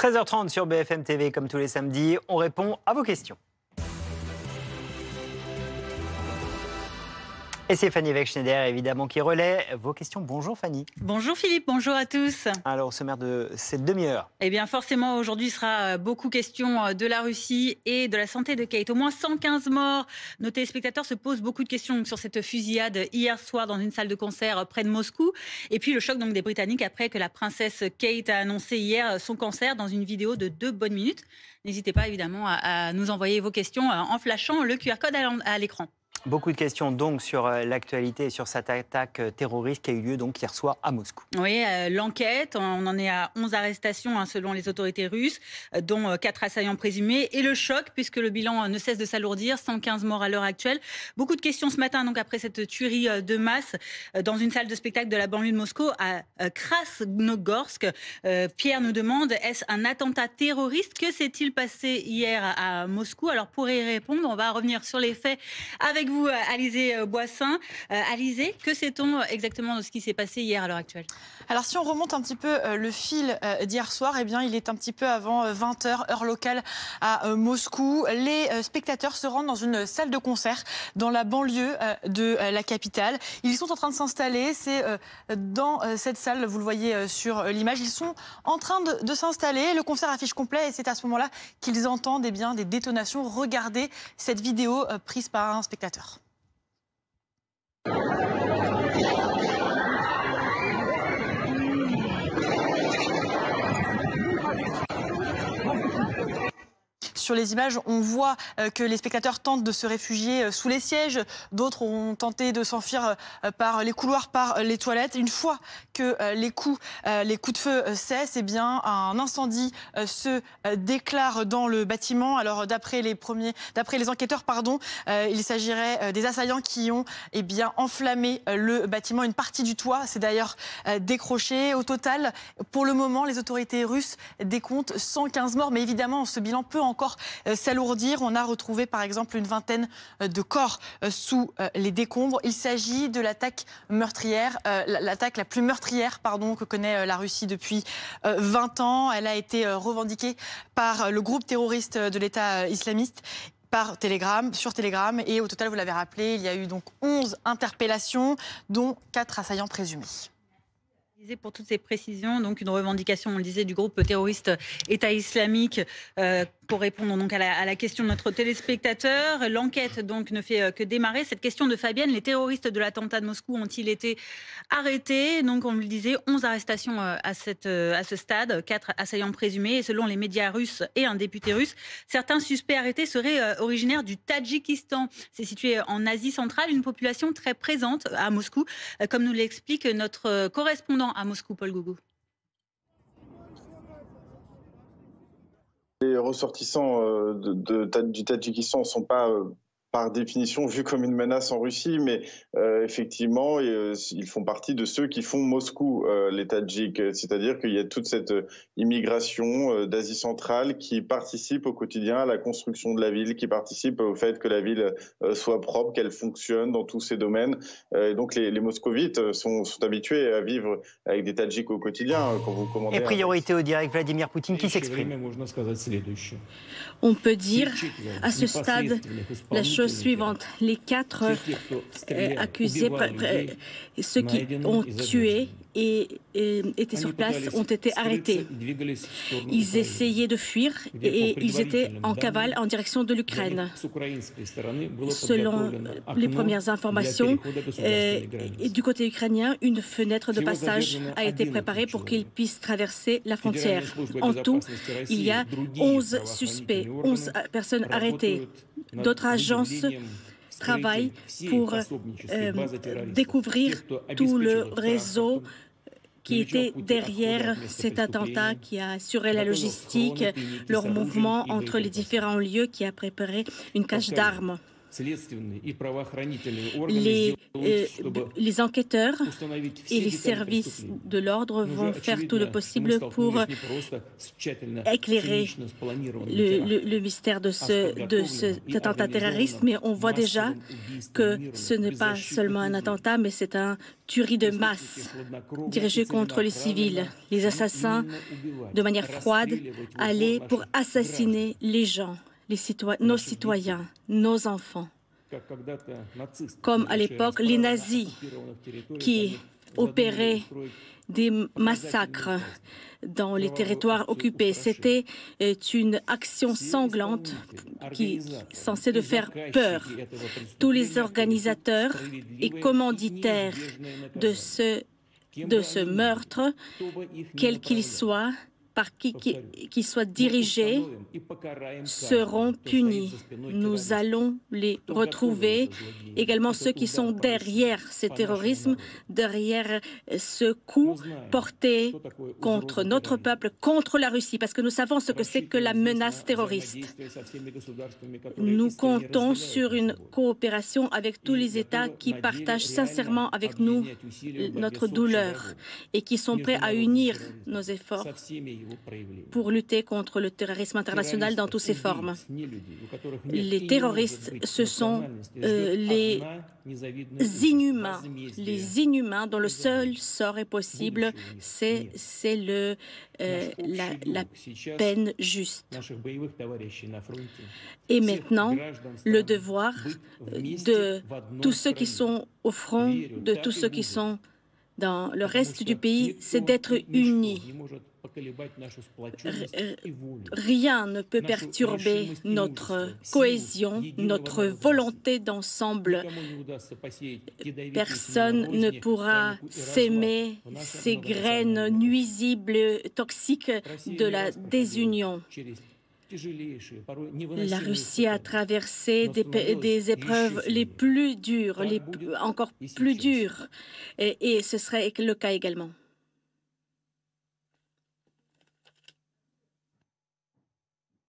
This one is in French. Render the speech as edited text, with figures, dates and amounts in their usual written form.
13h30 sur BFM TV, comme tous les samedis, on répond à vos questions. Et c'est Fanny Wegschneider, évidemment, qui relaie vos questions. Bonjour Fanny. Bonjour Philippe, bonjour à tous. Alors, au sommaire de cette demi-heure. Eh bien, forcément, aujourd'hui sera beaucoup question de la Russie et de la santé de Kate. Au moins 115 morts. Nos téléspectateurs se posent beaucoup de questions sur cette fusillade hier soir dans une salle de concert près de Moscou. Et puis, le choc donc des Britanniques après que la princesse Kate a annoncé hier son cancer dans une vidéo de 2 bonnes minutes. N'hésitez pas, évidemment, à nous envoyer vos questions en flashant le QR code à l'écran. Beaucoup de questions donc sur l'actualité et sur cette attaque terroriste qui a eu lieu donc hier soir à Moscou. Oui, l'enquête, on en est à 11 arrestations selon les autorités russes, dont 4 assaillants présumés. Et le choc, puisque le bilan ne cesse de s'alourdir, 115 morts à l'heure actuelle. Beaucoup de questions ce matin donc après cette tuerie de masse dans une salle de spectacle de la banlieue de Moscou à Krasnogorsk. Pierre nous demande, est-ce un attentat terroriste? Que s'est-il passé hier à Moscou? Alors pour y répondre, on va revenir sur les faits avec vous, Alizé Boissin. Alizé, que sait-on exactement de ce qui s'est passé hier à l'heure actuelle? Alors si on remonte un petit peu le fil d'hier soir, eh bien, il est un petit peu avant 20h, heure locale à Moscou. Les spectateurs se rendent dans une salle de concert dans la banlieue de la capitale. Ils sont en train de s'installer, c'est dans cette salle, vous le voyez sur l'image, ils sont en train de s'installer, le concert affiche complet et c'est à ce moment-là qu'ils entendent des détonations. Regardez cette vidéo prise par un spectateur. Sur les images, on voit que les spectateurs tentent de se réfugier sous les sièges. D'autres ont tenté de s'enfuir par les couloirs, par les toilettes. Une fois que les coups de feu cessent, eh bien, un incendie se déclare dans le bâtiment. Alors, d'après les enquêteurs, il s'agirait des assaillants qui ont enflammé le bâtiment. Une partie du toit s'est d'ailleurs décrochée. Au total, pour le moment, les autorités russes décomptent 115 morts. Mais évidemment, ce bilan peut encore s'alourdir. On a retrouvé par exemple une vingtaine de corps sous les décombres. Il s'agit de l'attaque meurtrière, l'attaque la plus meurtrière que connaît la Russie depuis 20 ans. Elle a été revendiquée par le groupe terroriste de l'État islamiste sur Telegram. Et au total, vous l'avez rappelé, il y a eu donc 11 interpellations, dont 4 assaillants présumés. Pour toutes ces précisions, donc une revendication, on le disait, du groupe terroriste État islamique pour répondre donc à la question de notre téléspectateur. L'enquête donc ne fait que démarrer. Cette question de Fabienne, les terroristes de l'attentat de Moscou ont-ils été arrêtés? Donc on le disait, 11 arrestations à ce stade, 4 assaillants présumés. Et selon les médias russes et un député russe, certains suspects arrêtés seraient originaires du Tadjikistan. C'est situé en Asie centrale, une population très présente à Moscou, comme nous l'explique notre correspondant à Moscou, Paul Gougou. Les ressortissants du Tadjikistan ne sont pas par définition vus comme une menace en Russie, mais effectivement, ils font partie de ceux qui font Moscou, les Tadjiks. C'est-à-dire qu'il y a toute cette immigration d'Asie centrale qui participe au quotidien à la construction de la ville, qui participe au fait que la ville soit propre, qu'elle fonctionne dans tous ces domaines. Et donc les moscovites sont habitués à vivre avec des Tadjiks au quotidien. Quand vous commandez. Et priorité au direct, Vladimir Poutine qui s'exprime. On peut dire à ce stade la chose suivante. Les 4 accusés, ceux qui ont tué et étaient sur place, ont été arrêtés. Ils essayaient de fuir et ils étaient en cavale en direction de l'Ukraine. Selon les premières informations, du côté ukrainien, une fenêtre de passage a été préparée pour qu'ils puissent traverser la frontière. En tout, il y a 11 suspects, 11 personnes arrêtées. D'autres agences travaillent pour découvrir tout le réseau qui était derrière cet attentat, qui a assuré la logistique, leur mouvement entre les différents lieux, qui a préparé une cache d'armes. Les enquêteurs et les services de l'ordre vont faire tout le possible pour éclairer le mystère de cet attentat terroriste, mais on voit déjà que ce n'est pas seulement un attentat, mais c'est une tuerie de masse dirigée contre les civils. Les assassins, de manière froide, allaient pour assassiner les gens, nos citoyens, nos enfants. Comme à l'époque, les nazis qui opéraient des massacres dans les territoires occupés. C'était une action sanglante qui est censée de faire peur. Tous les organisateurs et commanditaires de ce meurtre, quel qu'il soit, par qui soit dirigés, seront punis. Nous allons les retrouver. Également ceux qui sont derrière ces terrorismes, derrière ce coup porté contre notre peuple, contre la Russie, parce que nous savons ce que c'est que la menace terroriste. Nous comptons sur une coopération avec tous les États qui partagent sincèrement avec nous notre douleur et qui sont prêts à unir nos efforts pour lutter contre le terrorisme international dans toutes ses formes. Les terroristes, ce sont les inhumains dont le seul sort est possible, c'est la peine juste. Et maintenant, le devoir de tous ceux qui sont au front, de tous ceux qui sont dans le reste du pays, c'est d'être unis. Rien ne peut perturber notre cohésion, notre volonté d'ensemble. Personne ne pourra s'aimer ces graines nuisibles, toxiques de la désunion. La Russie a traversé des épreuves les plus dures, encore plus dures, et ce serait le cas également.